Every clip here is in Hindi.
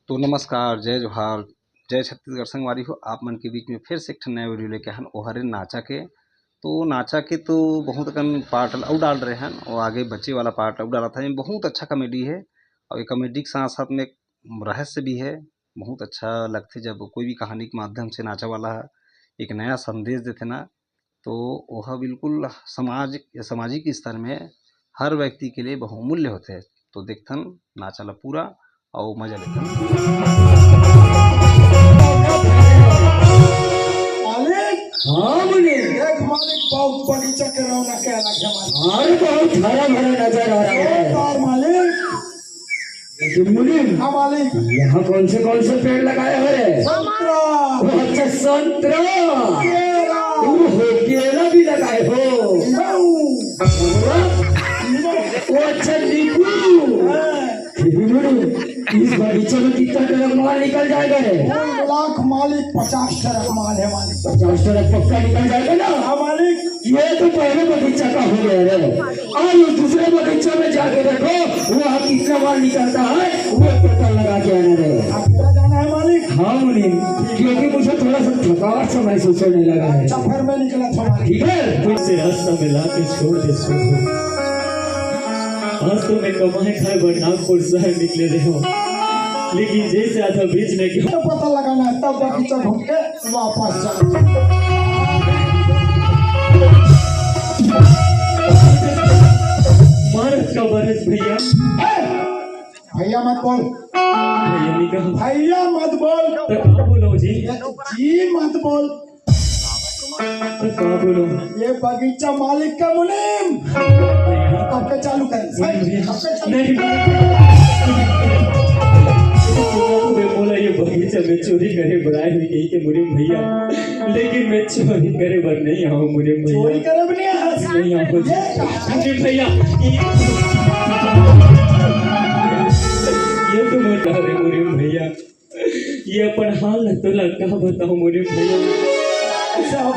तो नमस्कार, जय जोहार, जय छत्तीसगढ़ संगवारी हो। आप मन के बीच में फिर से एक ठन नया वीडियो लेके हन ओहरे नाचा के। तो नाचा के तो बहुत कन पार्ट अउ डाल रहे हैं और आगे बच्चे वाला पार्ट अउ डाला था। ये बहुत अच्छा कॉमेडी है और ये कॉमेडी के साथ साथ में एक रहस्य भी है। बहुत अच्छा लगते जब कोई भी कहानी के माध्यम से नाचा वाला एक नया संदेश देते ना, तो वह बिल्कुल सामाजिक स्तर में हर व्यक्ति के लिए बहुमूल्य होते हैं। तो देखथन नाचा ला पूरा और मजा लेथन। मालिक, हाँ बोले। देख मालिक, बहुत बगीचा के रौनक के अलग है मालिक। और बहुत हरा भरा नजर आ रहा है। और मालिक, मुनीम, हाँ मालिक, यहाँ कौन से पेड़ लगाए हुए हैं? संतरा, वो अच्छा संतरा, केला, वो केला भी लगाए हो। वो अच्छा नींबू। इस बगीचे में कितना टरक माल निकल जाएगा? 1 लाख मालिक, 50 टरक माल है मालिक। 50 टरक पक्का निकल जाएगा ना? हाँ मालिक, ये तो पहले बगीचा का हो गया है। और उस दूसरे बगीचा में जाके देखो वहाँ कितना माल निकलता है, वो पता लगा के आना रहेगा। आपका जाना है मालिक? हाँ मुनीम, क्योंकि मुझे थोड़ा सा थकावट सा महसूस होने लगा है। सफर में निकला था मालिक। ठीक है, फिर से रास्ता में लाके छोड़ दे सोचो। आज तो मैं कमाए खाए बरनामपुर शहर निकले रहे हो, लेकिन जैसे आधा बीच में क्यों तो पता लगाना है, तब बगीचा घूम के वापस जाना। मारत का बरस भैया। भैया मत बोल, भैया ने कहा भैया मत बोल, तो कहाँ बोलो जी? जी मत बोल। तो कहाँ बोलो? ये बगीचा मालिक का मुनीम। कब के चालू करें? नहीं बोला ये बगीचा में चोरी करे बनाए हुई कही के मुनीम भैया, लेकिन मैं चोरी करे बर नहीं आऊँ मुनीम भैया। चोरी करे भी नहीं नहीं आऊँ मुनीम भैया। ये तो मैं कह रहे मुनीम भैया, ये अपन हाल तो लगता बताऊँ मुनीम भैया।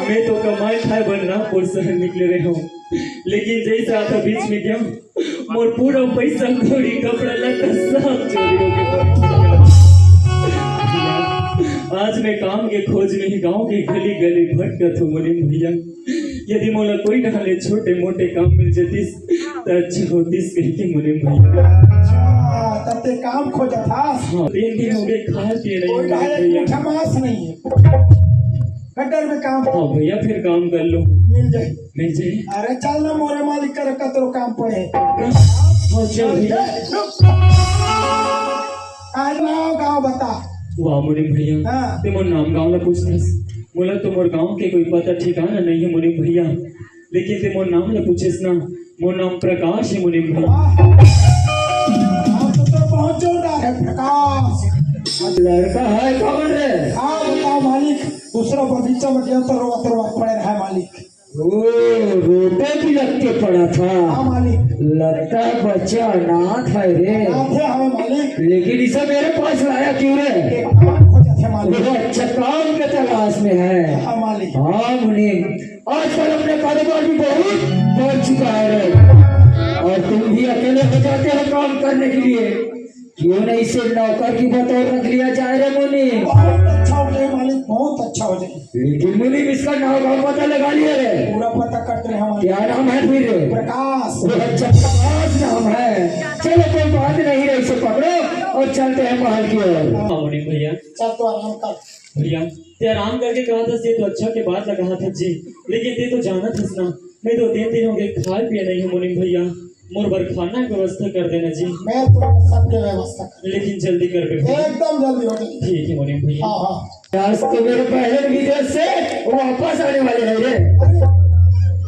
मैं तो कमाए खाए बरनामपुर शहर निकले रहे हूँ, लेकिन जैसे आता बीच में गया मोर पूरा पैसा कौड़ी कपड़ा लत्ता सब चोरी हो गया। आज मैं काम के खोज में ही गांव की गली गली भटकत हूँ मुनीम भैया। यदि मोला कोई ढाले छोटे मोटे काम मिल जातीस तो अच्छा होतीस कही के मुनीम भैया। तब ते काम खोजा था। हाँ, 3 दिन हो गए खाए पिए नहीं कोई मुनीम ढाले भैया। मीठा मांस नहीं है। गटर में काम हाँ भैया, फिर काम कर लो, मिल जाए। मिल जाए। अरे चल ना मोरे मालिक कर कतरो काम पड़े। हाँ चल भैया। आज नाव गाँव बता। वाह मुनीम भैया, हाँ। ते मोर नाम गाँव ला पूछतस। मोला तो मोर गाँव के कोई पता ठिकाना नहीं है मुनीम भैया, लेकिन ते मोर नाम ला पूछेस ना, मोर नाम प्रकाश है मुनीम भैया। हाँ तो बहुत जोरदार है प्रकाश। लड़का है कौन है? हाँ बताओ मालिक, दूसरा बगीचा में गया तो रोवा पड़े रहा मालिक। ओ, रोटे भी लगते पड़ा था। हाँ मालिक, लगता है बच्चा अनाथ है रे। थे हमें मालिक। लेकिन इसे मेरे पास लाया क्यों रे? एक काम खोजा थे मालिक। वो अच्छा काम के तलाश में है। हाँ मालिक। हाँ मुनीम, आजकल अपने कारोबार भी बहुत बढ़ चुका है रे, और तुम भी अकेले हो जाते हो काम करने के लिए। क्यों नहीं इसे नौकर की बतौर रख लिया जाए रे मुनीम? बहुत अच्छा हो जाए मालिक, बहुत अच्छा हो जाए। लेकिन मुनीम इसका नाम गाँव पता लगा लिया रे। पूरा पता कट रहे हमारे। क्या नाम है फिर रे? प्रकाश। वो अच्छा प्रकाश नाम है। चलो कोई बात नहीं रे, इसे पकड़ो और चलते हैं महल की ओर। हाँ मुनीम भैया। चल तो आराम कर। भैया ते आराम करके कहा था ये तो अच्छा के बाद लगा था जी, लेकिन ते तो जाना था ना, मैं तो 3 दिन हो गए खाए पिए नहीं हूँ मुनीम भैया। मोर बर खाना की व्यवस्था कर देना जी, मैं तो सबके व्यवस्था कर। लेकिन जल्दी कर दे। एकदम जल्दी हो जाए। ठीक है मुनीम भैया। हाँ हाँ। आज तो मेरे बहन विदेश से वापस आने वाले हैं रे। अरे,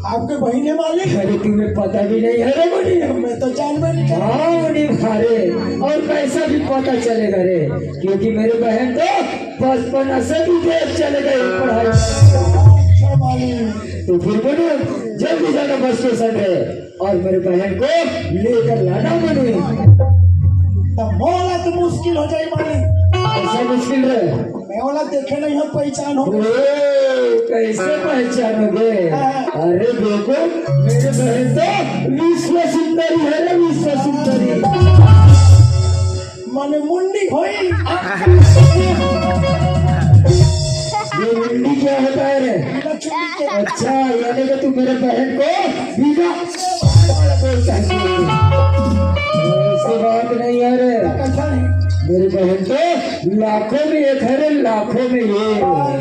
आपके बहन है मालिक? अरे तुम्हें पता भी नहीं है रे मुनीम? मैं तो जानवर नहीं कर। हाँ मुनीम खारे, और कैसा भी पता चलेगा रे, क्योंकि मेरे बहन तो 55 से विदेश चले गए पढ़ाई। अच्छा मालिक, तो फिर मुनीम जल्दी जाना बस स्टेशन पे और मेरे बहन को लेकर लाना मुनीम। तो मोला तो मुश्किल हो जाए मालिक। ऐसा मुश्किल है? मैं वाला देखे नहीं हम पहचान हो। कैसे पहचानोगे? अरे देखो मेरे बहन तो विश्व सुंदरी है रे, विश्व सुंदरी। माने मुंडी होई। ये मुंडी क्या होता है रे? अच्छा, यानी कि तू मेरे बहन को बीजा बोलता है। ऐसी बात नहीं है रे, कैसा नहीं? मेरी बहन तो लाखों में एक है रे, लाखों में ये।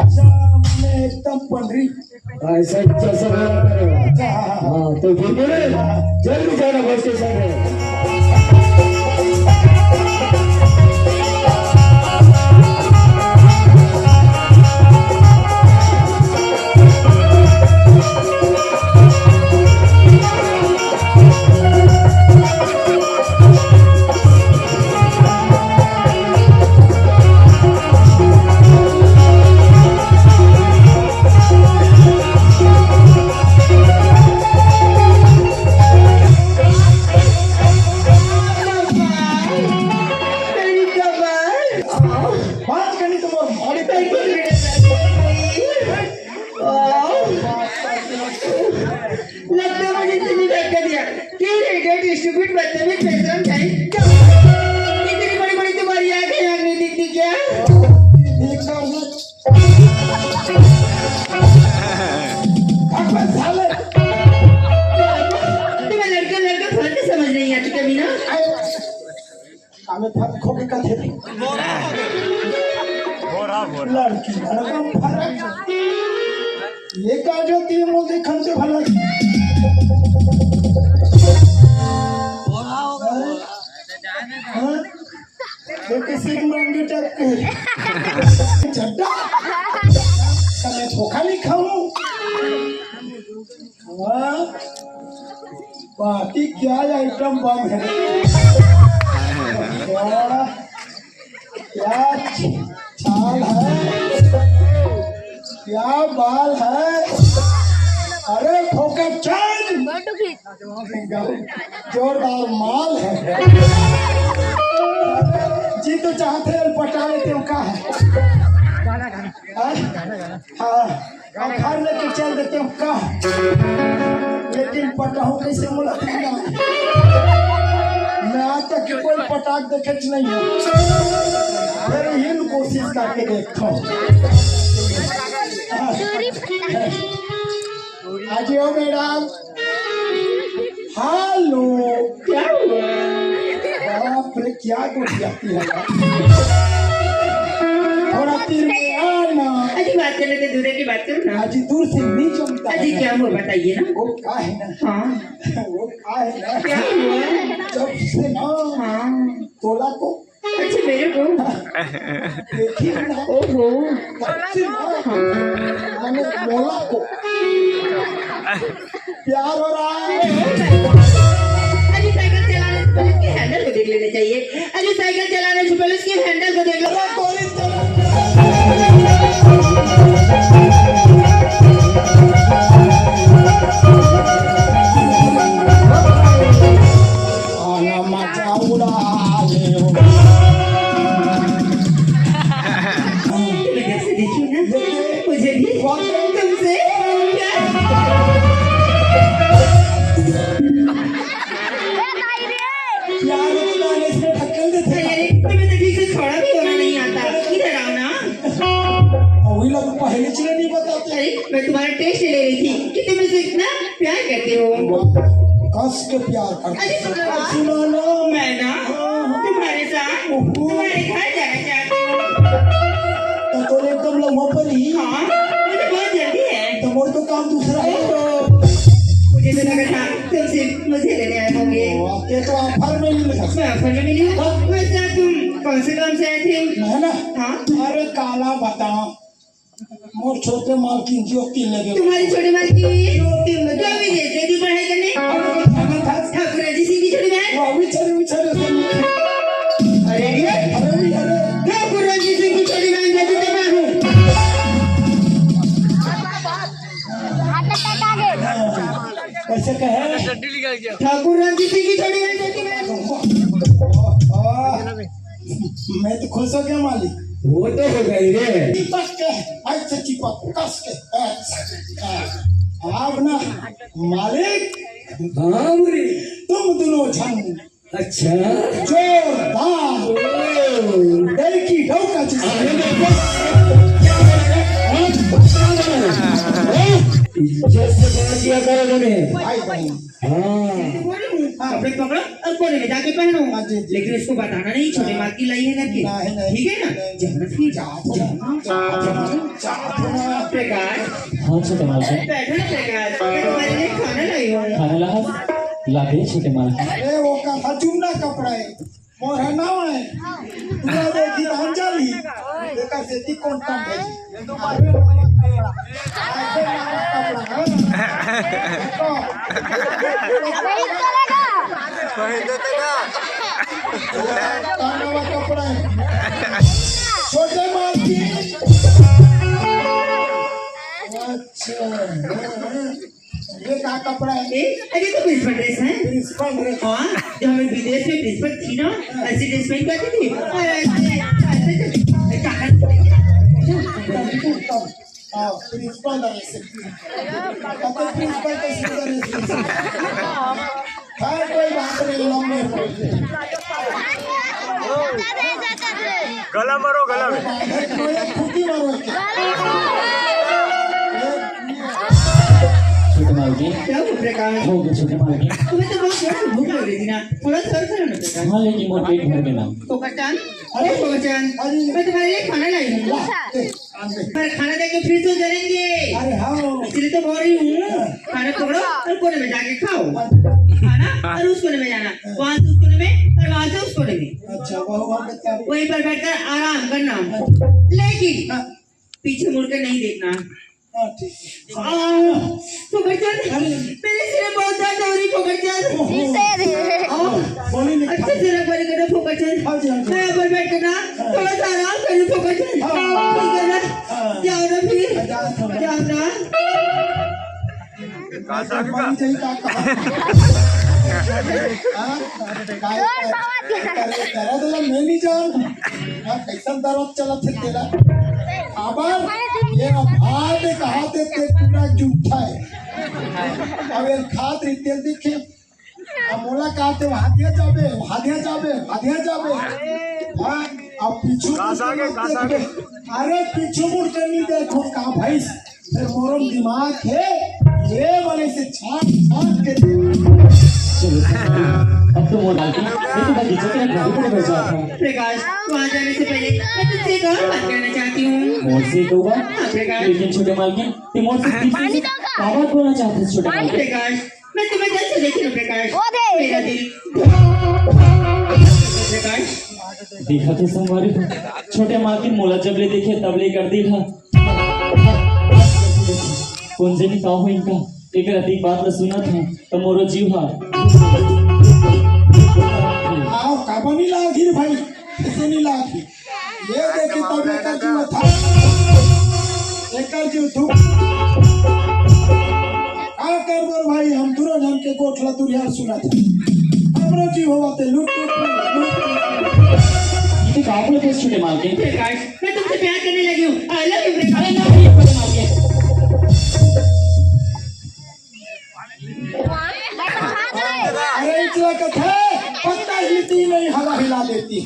अच्छा, मैंने एकदम पंडरी। ऐसा जैसा बोला करेगा। हाँ तो बिल्कुल जल्दी जाना बस स्टेशन में। बात करनी तो वो बॉडी पे लगता है मुझे इतनी देख कर दिया कि रेडियो डिस्ट्रीब्यूट बदतमीज बेशरम चाहिए इतनी बड़ी बड़ी तुम्हारी आंखें आग नहीं दिखती क्या? तुम्हें लड़का लड़का फर्क समझ नहीं आती कभी ना? हमें फर्क खोपे का थे लड़की लड़का फर्क ये का जो तीन मुझे खंते भला तो किसी मंगे टक चड्डा मैं धोखा नहीं खाऊं। बाकी क्या आइटम बम है क्या चाल है, क्या बाल है। अरे ठोकर चल, जोरदार माल है जी। तो चाहते हैं पटा लेते हो का है। हाँ घर लेके चल देते हो का, लेकिन पटाओ कैसे मुला मैं आज तक कोई पटाख देखे नहीं है। फिर ही कोशिश करके देखता हूँ। आज हो मैडम। हेलो, क्या हुआ? बाप रे क्या कुछ जाती है थोड़ा तीर में आना। अजी बात करने से दूर की बात करो ना। आज दूर से नहीं जमता। अजी क्या हुआ बताइए ना। वो का है ना, हाँ वो का है ना, क्या हुआ? जब से ना हाँ तोला को अच्छा मेरे को देखी ना, ओहो बच्चे ना मैंने तोला को प्यार हो रहा है। अजी साइकिल चलाने से पहले उसके हैंडल को देख लेना चाहिए। अजी साइकिल चलाने से पहले उसके हैंडल को देख लो। आना मचा उड़ा ले देखिए ना मुझे भी तुमसे प्यार बनाने से ढक्कन देते तुम्हें तो ठीक से थोड़ा भी होना नहीं आता। इधर आओ ना। वही लोग पहले चले नहीं बताते। अरे मैं तुम्हारा टेस्ट ले रही थी कि तुम मुझसे इतना प्यार करते हो। कस के प्यार करते। अरे सुनो ना, मैं ना तुम्हारे साथ तुम्हारे घर जाना चाहती हूँ। तो एकदम लम्हा पर ही। हाँ मुझे बहुत जल्दी है। तो मोर तो काम दूसरा है। मुझे तो लगा था तुम सिर्फ मुझे लेने आए होंगे। ये तो ऑफर में मिल रहा मैं ऑफर में मिली हूँ। वैसे तुम कौन से काम से आए थे? है ना। हाँ अरे काला बताओ मोर छोटे मालकिन जो तीन लगे तुम्हारी छोटी मालकी जो विदेश गई थी पढ़ाई करने। ठाकुर जी सिंह की छोटी बहन। अरे ठाकुर जी सिंह की छोटी बहन जो तो मैं हूँ। कैसे कहे ठाकुर रंजीत सिंह की छोटी बहन जो तो मैं हूँ। मैं तो खुश हो गया मालिक। वो तो हो गई रे। चिपक के ऐसे चिपक कस के अब ना मालिक हाँ बुरी। तुम दोनों झन अच्छा जोरदार हो का चीज इज्जत से बात किया करो तुम्हें। भाई बहन हाँ कपड़े पकड़ो और कोने में जाके पहनो। हाँ जी। लेकिन इसको बताना नहीं छोटे माल की लाई है करके, नहीं, नहीं। ठीक है ना? जाना फिर प्रकाश हाँ छोटे मालकिन, बैठो ना प्रकाश, मैं तुम्हारे लिए खाना लाई हूँ। खाना ला दे छोटे मालकिन। अरे वो का हजुमना कपड़ा है मोर है नाव है पूरा देखी अंजलि देखा सेती कौन काम है कपड़ा है छोटे माल की अच्छा ये का कपड़ा है अरे तो प्रिंसिपल ड्रेस है। प्रिंसिपल ड्रेस हाँ, जब हमें विदेश में प्रिंसिपल थी ना, ऐसी ड्रेस पहन के आती थी और ऐसे प्रिंसिपल ड्रेस प्रिंसिपल ड्रेस हाँ कोई बात नहीं लंबे गला मारो गला में खुदी मारो छोटे मालकिन क्या हो प्रकाश? हो गए छोटे मालकिन। तुम्हें तो बहुत जोर से भूख लग रही थी ना, थोड़ा सर करो ना प्रकाश। हाँ लेकिन मोर पेट भर के ना। पोकरचान, अरे पोकरचान, मैं तुम्हारे लिए खाना लाई हूँ। पर खाना देके फिर तो जलेंगे, अरे हाँ इसलिए तो बोल रही हूँ खाना पकड़ो और कोने में जाके खाओ। खाना और उस कोने में जाना, वहाँ से उस कोने में और वहाँ से उस कोने में, अच्छा वो वहीं पर बैठकर आराम करना, लेकिन पीछे मुड़कर नहीं देखना। ठीक पोकरचान, मेरे सिर में बहुत दर्द हो रही पोकरचान। बोली नहीं अच्छे से रख बड़ी करना पोकरचान। हाँ जी, हाँ जी। मैं ऊपर बैठ कर ना थोड़ा सा आराम करूँ पोकरचान। ठीक है ना? जाओ ना फिर, जाओ ना। बनी जाई का दर्द ला मैं नहीं जान कैसा दर्द चला थे तेरा आबर ये हाथ कहा ते पूरा जूठा है अब ये खात रीते दिखे अब मोला कहते हाथिया जाबे हाँ अब पीछू अरे पीछू मुड़ कर नहीं देखो का भाई फिर मोरम दिमाग है ये वाले से छाट के अब तो मोर मालकिन ये तो बगीचे के घर पर बैठ जाता है। प्रकाश, वहाँ जाने से पहले मैं तुझसे एक और बात करना चाहती हूँ। मोर से तो हुआ प्रकाश। लेकिन छोटे मालकिन ते मोर से किसी बात बोलना चाहते हैं छोटे मालकिन। प्रकाश, मैं तुम्हें जल्द से देखी ना प्रकाश, मेरा दिल प्रकाश। देखा थे संवारी छोटे मालकिन मोला जब ले देखे तब ले कर दी था कौन से नहीं कहा इनका एक राती बात न सुना था तो मोरो जीव हा आओ काबा नहीं लागी रे भाई इसे नहीं लागी ये देखे तब एकर जीव था एकर जीव धूप आ कर बोल भाई हम तुरंत हम के कोठला दुरियार सुना था हमरो जीव होते लूट ये काबुल के छोटे मालकिन। प्रकाश, मैं तुमसे प्यार करने लगी हूँ। I love you, प्रकाश। अरे नहीं ये छोटे मालकिन अरे इतना कथा पत्ता हिलती नहीं हवा हिला देती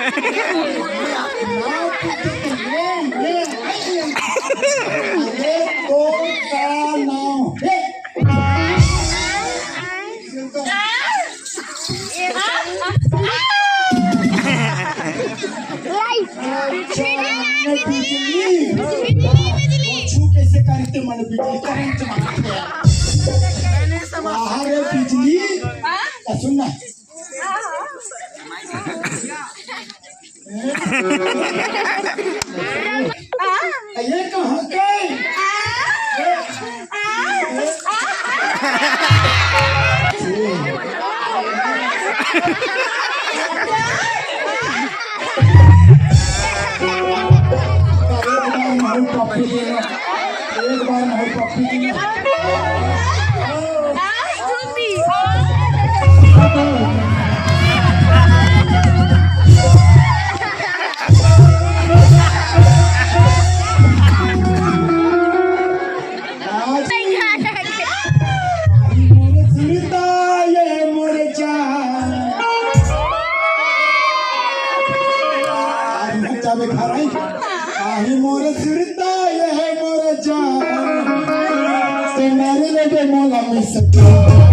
अरे तो का नाम है छू कैसे करते मन बिजली करंट मारते बाहर है बिजली सुनना ये कहाँ गए एक बार नहीं पप्पी मोर सिरता ये मोर जान ते मेरे लगे मोला में संगवारी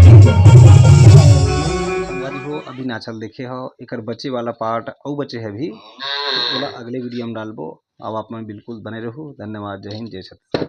हो अभी नाचल देखे हो एकर बच्चे वाला पार्ट और बच्चे है भी तो ओला अगले वीडियो में डालबो। अब आप मन बिल्कुल बने रहो। धन्यवाद। जय हिंद, जय छत्तीसगढ़।